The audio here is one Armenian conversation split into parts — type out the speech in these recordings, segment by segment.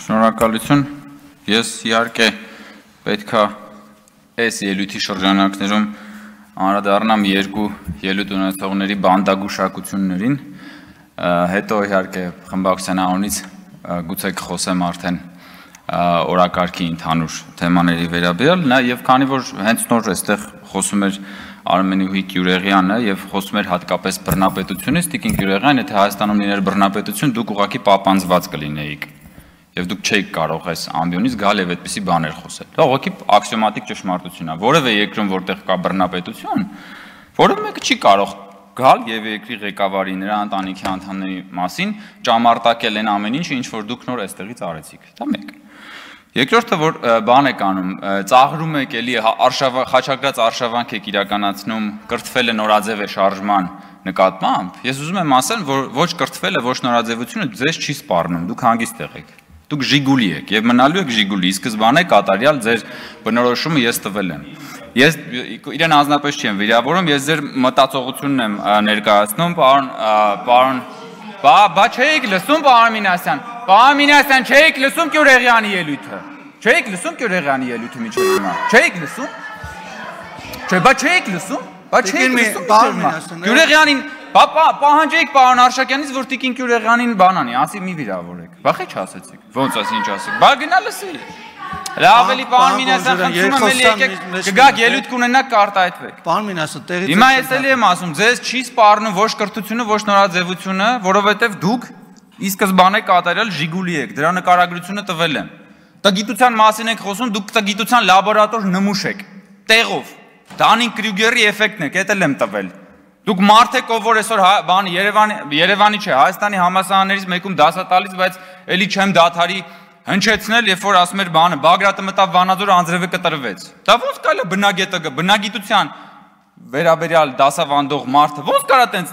Շնորհակալություն, ես իհարկե պետք է այս ելույթի շրջանակներում անդրադառնամ երկու ելույթ ունեցողների բանդագուշակություններին, հետո իհարկե խմբակցության անունից գուցե կխոսեմ արդեն օրակարգի ընդհանուր թեմաների վերաբերյալ, նաև քանի որ հենց նոր այստեղ խոսում էր Արմենուհի Գյուրեղյանը եւ խոսում էր հատկապես բռնապետությունից, Տիկին Գյուրեղյան, եթե Հայաստանում լիներ բռնապետություն, դուք ուղղակի պապանձված կլինեիք եւ դուք չէիք կարող այս ամբիոնից գալ եւ այդպիսի բաներ խոսել։ Դա ուղղակի աքսիոմատիկ ճշմարտություն է։ Որևէ երկրում, որտեղ կա բռնապետություն, որևէ մեկը չի կարող գալ եւ երկրի ղեկավարի նրա ընտանիքի անդամների մասին ճամարտակել այն ամեն ինչը, ինչ որ դուք նոր այստեղից արեցիք։ Դա մեկ։ Երկրորդը, որ բան եք անում, ծաղրում եք էլի խաչակրած արշավանք եք իրականացնում, կրթվել է նորաձև է շարժման նկատմամբ, ես ուզում եմ ասել, որ ոչ կրթվելը, ոչ նորաձևությունը ձեզ չի սպառնում, դուք հանգիստ եղեք, դուք ժիգուլի եք եւ մնալու եք ժիգուլի, ի սկզբանե կատարյալ ձեր բնորոշումը ես տվել եմ։ Ես իրեն անձնապես չեմ վիրավորում, ես ձեր մտածողությունն եմ ներկայացնում, պարոն Բա չէիք լսում պարոն Մինասյան, պարոն Մինասյան չէիք լսում Գյուրեղյանի ելույթը, չէիք լսում Գյուրեղյանի ելույթը միջև հիմա, չէիք լսում, չէ, բա չէիք լսում, բա չէիք լսում Գյուրեղյանին, պահանջեիք պարոն Արշակյանից, որ Տիկին Գյուրեղյանին բան անի, ասի մի վիրավորեք, վախի չասեցիք, ոնց ասի ինչ ասեք, բա գնա լսի, ավելի պարոն Մինասյան խնդրում եմ էլի եկեք, կգաք ելույթ կունենաք կարտահայտվեք։ Պարոն Մինասյան, տեղից հիմա ես էլի եմ ասում, ձեզ չի սպառնում ոչ կրթությունը, ոչ նորաձևությունը, որովհետև դուք ի սկզբանե կատարյալ ժիգուլի եք, դրա նկարագրությունը տվել եմ։ Տգիտության մասին եք խոսում, դուք տգիտության լաբորատոր նմուշ եք, տեղով, Դանինգ-Կրյուգերի էֆեկտն եք, էդ էլ եմ տվել։ Դուք մարդ եք, ով որ այսօր բանի Երևանի չէ, Հայաստանի համալսարաններից մեկում դասատալից, բայց էլի չեմ դադարի հնչեցնել, երբ որ ասում էր բանը, Բագրատը մտավ Վանաձոր, Անձրևը կտրվեց։ Դա ոնց կարելի է բնագետը, բնագիտության վերաբերյալ դասավանդող մարդը, ոնց կարա տենց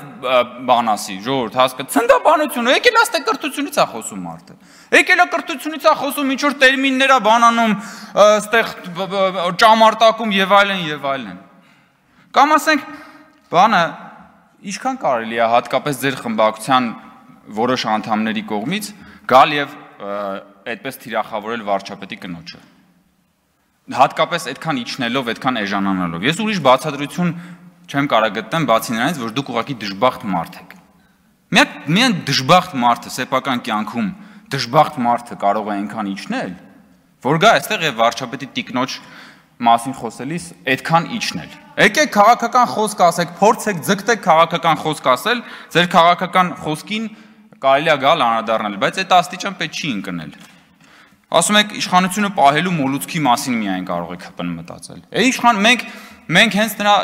բան ասի, ժողովուրդ հասկա, ցնդաբանությունը, եկել աստե կրթությունից է խոսում մարդը։ Եկել է կրթությունից է խոսում, ինչ որ տերմիններ է բանանում, այստեղ ճամարտակում եւ այլն։ Կամ ասենք, բանը ինչքան կարելի է հատկապես ձեր խմբակցության որոշ անդամների կողմից գալ եւ այդպես թիրախավորել վարչապետի կնոջը։ Հատկապես այդքան իջնելով, այդքան էժանանալով։ Ես ուրիշ բացատրություն չեմ կարող գտնել, բացի նրանից, որ դուք ուղղակի դժբախտ մարդ եք։ Միայն դժբախտ մարդը սեփական կյանքում դժբախտ մարդը կարող է այնքան իջնել, որ գա այստեղ եւ վարչապետի տիկնոջ մասին խոսելիս այդքան իջնել։ Եկեք քաղաքական խոսք ասեք, փորձեք ձգտեք քաղաքական խոսք ասել, ձեր քաղաքական խոսքին կարելի է գալ անդրադառնալ, բայց այդ աստիճան պետք չի ընկնել։ Ասում եք իշխանությունը պահելու մոլուցքի մասին միայն կարող եք հպն մտածել։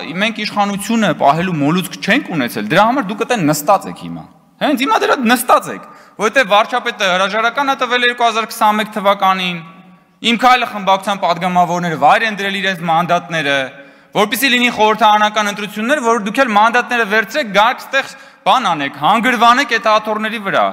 Մենք իշխանությունը պահելու մոլուցք չենք ունեցել, դրա համար դուք այդտեղ նստած եք հիմա։ Հենց հիմա դրա նստած եք, որովհետև վարչապետը հրաժարական է տվել 2021 թվականին, Իմ քայլը խմբակցության падգամավորները վայր են դրել իրենց մանդատները, որպեսզի լինի խորհրդարանական ընտրություններ, որ դուք էլ մանդատները վերցրեք, գաք ստեղ բան անեք, հանգրվանեք այդ աթոռների վրա։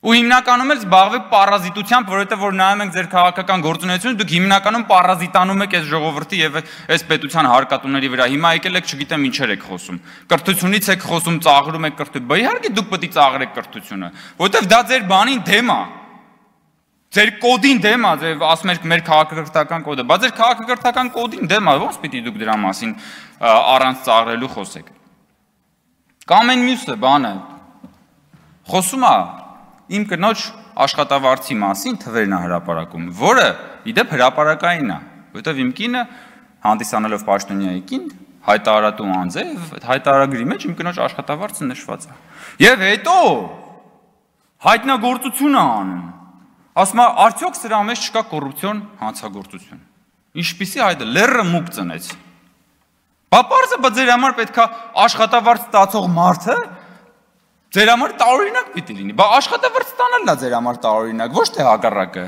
Ու հիմնականում էլ զբաղվեք պարազիտությամբ, որովհետև որ նայում ենք ձեր քաղաքական գործունեությունը, դուք հիմնականում պարազիտանում եք այս ժողովրդի եւ այս պետության հարկատուների վրա։ Հիմա եկել եք, չգիտեմ ինչեր եք խոսում։ Կրթությունից եք խոսում, ծաղրում եք կրթություն։ Բա իհարկե դուք պետք է ծաղրեք կրթությունը, որովհետև դա ձեր բանին դեմ է։ Ձեր կոդին դեմ է, ձեր ասում եք մեր քաղաքակրթական կոդը, բայց ձեր քաղաքակրթական կոդին դեմ է, ո՞նց պիտի դուք դրա մասին առանց ծաղրելու խոսեք։ Կամ այն մյուսը բանը խոսում է իմ կնոջ աշխատավարձի մասին թվերն է հրապարակում, որը իդեպ հրապարակային է, որովհետև իմ կինը հանդիսանալով պաշտոնյայի կին հայտարարատու անձ է, հայտարարագրի մեջ իմ կնոջ աշխատավարձը նշված է։ Եվ հետո հայտնագործություն է անում։ Ասում է, արդյոք սրա մեջ չկա կոռուպցիոն հանցագործություն։ Ինչպիսի հայտը լեռը մուկ ծնեց։ Բա պարզը բա ձեր համար պետք է աշխատավարձ ստացող մարդը ձեր համար տարօրինակ պիտի լինի։ Բա աշխատավարձ ստանալն է ձեր համար տարօրինակ, ոչ թե հակառակը։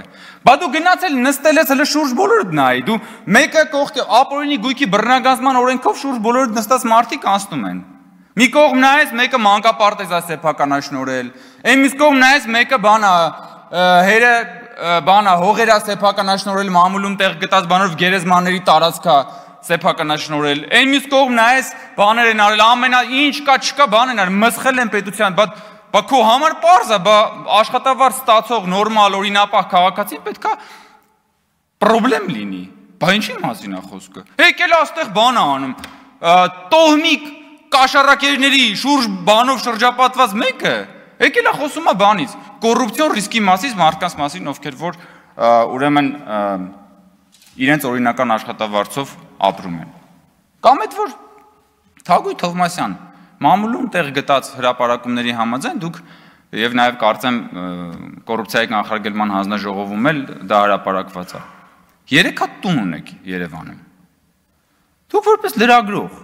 Բա դու գնացել նստել ես հələ շուրջ բոլորդ նայի, դու մեկը կողքի ապօրինի գույքի բռնագազման օրենքով շուրջ բոլորդ նստած մարդիկ անցնում են։ Մի կողմ նայես մեկը մանկապարտեզ է սեփականաշնորհել, այն մյուս կողմ նայես մեկը բանա հերը բանա հողերա սեփականաշնորհել մամուլում տեղ գտած բանով գերեզմանների տարածքա սեփականաշնորհել։ Այն մյուս կողմ նայես բաներ են արել, ամենա ինչ կա չկա բան են արել, մսխել են պետության, բայց բա քո համար պարզ է, բա աշխատավարձ ստացող նորմալ օրինապահ քաղաքացին պետքա պրոբլեմ լինի։ Բա ինչի մասին է խոսքը։ Եկել այստեղ բան է անում, տոհմիկ կաշառակերների շուրջ բանով շրջապատված մեկը, եկել է խոսում է բանից, կոռուպցիոն ռիսկի մասից, մարդկանց մասին, ովքեր որ ուրեմն իրենց օրինական աշխատավարձով ապրում են։ Կամ այդ որ Թագուհի Թովմասյան մամուլում տեղ գտած հրապարակումների համաձայն դուք եւ նաեւ կարծեմ կոռուպցիայի կանխարգելման հանձնաժողովում էլ դա հրապարակված է։ 3 հատ տուն ունեք Երևանում։ Դուք որպես լրագրող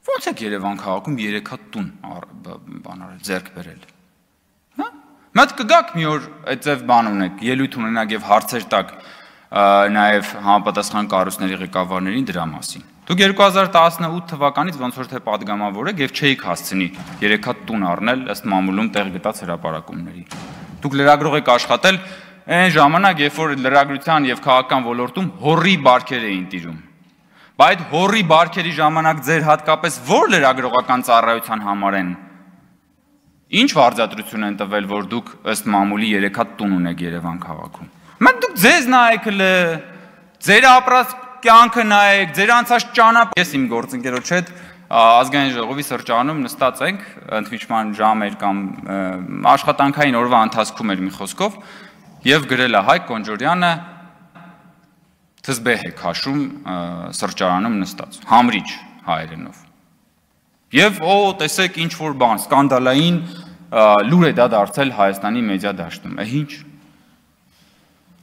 ո՞նց եք Երևան քաղաքում 3 հատ տուն բանարել, ձեռք բերել։ Հա՞։ Մատ կգաք մի օր այդպես բան ունեք, ելույթ ունենաք եւ հարցեր տակ նաեւ համապատասխան կառույցների ղեկավարներին դրա մասին։ Դուք 2018 թվականից ոնց որ թե падգամավոր եք եւ չէիք հասցնի 3 հատ տուն առնել ըստ մամուլում տեղ գտած հրապարակումների։ Դուք լրագրող եք աշխատել այն ժամանակ, երբ որ լրագրության եւ քաղաքական ոլորտում հորի բարքեր էին տիրում։ Բայց այդ հորի բարքերի ժամանակ ձեր հատկապես որ լրագրողական ծառայության համար են ինչ վարձատրություն են տվել, որ դուք ըստ մամուլի 3 հատ տուն ունեք Երևան քաղաքում։ Մենք դուք ձեզ նայեք հլը, ձեր ապրած կյանքը նայեք, ձեր անցած ճանապարհը։ Ես իմ գործընկերոջ հետ ազգային ժողովի սրճարանում նստած ենք, ընդմիջման ժամ էր կամ աշխատանքային օրվա ընթացքում էր մի խոսքով եւ գրել է Հայկ Կոնջորյանը թզբեհ է քաշում սրճարանում նստած, համրիչ հայերենով։ Եվ տեսեք ինչ որ բան, սկանդալային լուր է դա դարձել Հայաստանի մեդիա դաշտում։ Ինչ։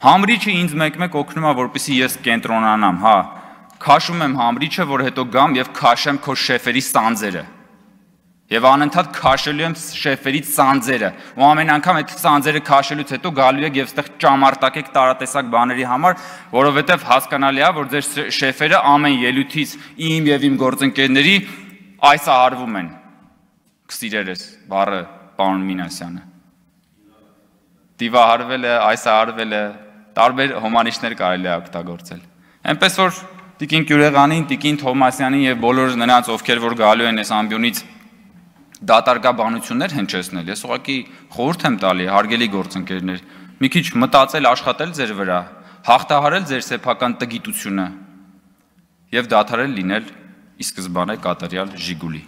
Համրիչը ինձ մեկ-մեկ օգնում է, որպեսզի ես կենտրոնանամ, հա, քաշում եմ համրիչը, որ հետո գամ եւ քաշեմ քո շեֆերի սանձերը։ Եվ անընդհատ քաշելու եմ շեֆերի սանձերը։ Ու ամեն անգամ այդ սանձերը քաշելուց հետո գալու եք եւ այդտեղ ճամարտակեք տարատեսակ բաների համար, որովհետեւ հասկանալի է, որ ձեր շեֆերը ամեն ելույթից իմ եւ իմ գործընկերների այսահարվում են։ Կսիրերես բառը պարոն Մինասյանը։ Դիվահարվել է, այսահարվել է, տարբեր հոմանիշներ կարելի է օգտագործել։ Այնպես որ Տիկին Կյուրեղանին, Տիկին Թովմասյանին եւ բոլոր նրանց, ովքեր որ գալու են այս ամբիոնից դատարկաբանություններ հնչեցնել, ես ուղղակի խորհուրդ եմ տալի, հարգելի գործընկերներ, մի քիչ մտածել, աշխատել ձեր վրա, հաղթահարել ձեր սեփական տգիտությունը եւ դադարել լինել ի սկզբանե կատարյալ Ժիգուլի։